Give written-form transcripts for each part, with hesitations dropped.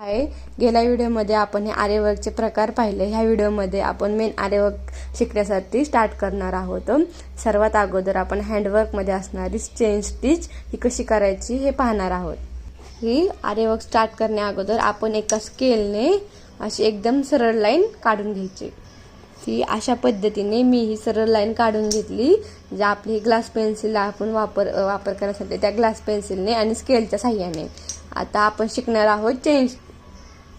आहे. गेल्या व्हिडिओमध्ये आपण हे आर्यवर्कचे प्रकार पाहिले. ह्या व्हिडिओमध्ये आपण मेन आर्यवर्क शिकण्यासाठी स्टार्ट करणार आहोत. सर्वात अगोदर आपण हँडवर्कमध्ये असणारी चेन स्टिच ही कशी करायची हे पाहणार आहोत. ही आर्यवर्क स्टार्ट करण्या अगोदर आपण एका स्केलने अशी एकदम सरळ लाईन काढून घ्यायची. ती अशा पद्धतीने मी ही सरळ लाईन काढून घेतली. जे आपली ग्लास पेन्सिल आपण वापर करण्यासाठी त्या ग्लास पेन्सिलने आणि स्केलच्या साह्याने. आता आपण शिकणार आहोत चेन.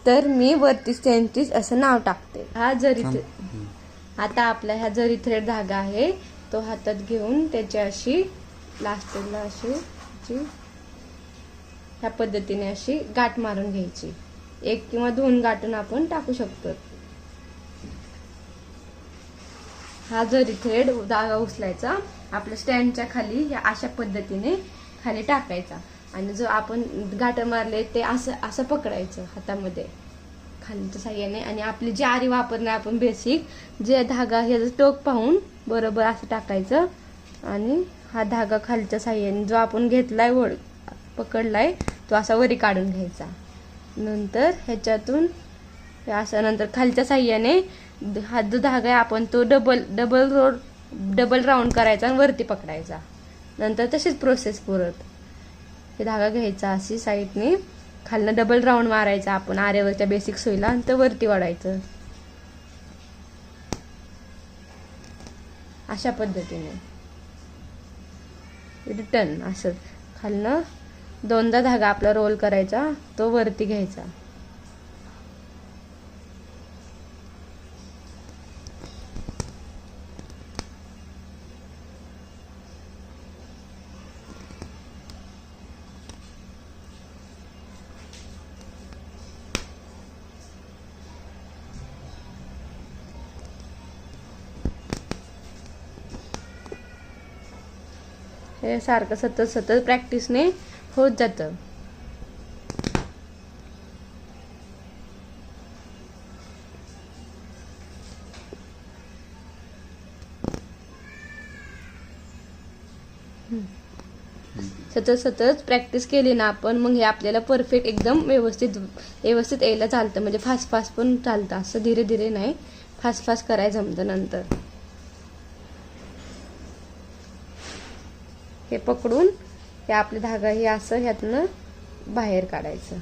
तर मी वरती चेन स्टिच असं नाव टाकते. हा जरी आता आपला ह्या जरी थ्रेड धागा आहे तो हातात घेऊन त्याची अशी लास्टला अशी ह्या पद्धतीने अशी गाठ मारून घ्यायची. एक किंवा दोन गाठून आपण टाकू शकतो. हा जरी थ्रेड धागा उचलायचा आपल्या स्टँडच्या खाली ह्या अशा पद्धतीने खाली टाकायचा आणि जो आपण गाठ मारले ते असं पकडायचं हातामध्ये खालीच्या साह्याने. आणि आपली जी आरी वापरणार आपण बेसिक जे धागा ह्याचं टोक पाहून बरोबर असं टाकायचं आणि हा धागा खालच्या साह्याने जो आपण घेतलाय पकडलाय तो असा वरी काढून घ्यायचा. नंतर ह्याच्यातून असं नंतर खालच्या साह्याने हा जो धागा आहे आपण तो डबल राऊंड करायचा आणि वरती पकडायचा. नंतर तशीच प्रोसेस परत हे धागा घ्यायचा अशी साईडने खालनं डबल राऊंड मारायचा आपण आर्यवर्कच्या बेसिक सोयीला आणि तर वरती वाढायचं अशा पद्धतीने. रिटर्न असं खालनं दोनदा धागा आपला रोल करायचा तो वरती घ्यायचा. हे सारखं सतत प्रॅक्टिसने होत जातं. सतत प्रॅक्टिस केली ना आपण मग हे आपल्याला परफेक्ट एकदम व्यवस्थित यायला चालतं. म्हणजे फास्ट पण चालतं. असं धीरे धीरे नाही, फास्ट करायचं जमतं. नंतर हे पकडून हे आपले धागा हे असं ह्यातनं बाहेर काढायचं.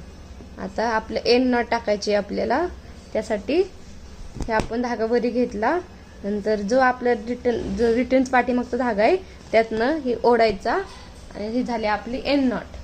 आता आपलं एंड नॉट टाकायची आपल्याला. त्यासाठी हे आपण धागा वरी घेतला नंतर जो आपला रिटर्न पाठीमागचा धागा आहे त्यातनं हे ओढायचा आणि ही झाली आपली एंड नॉट.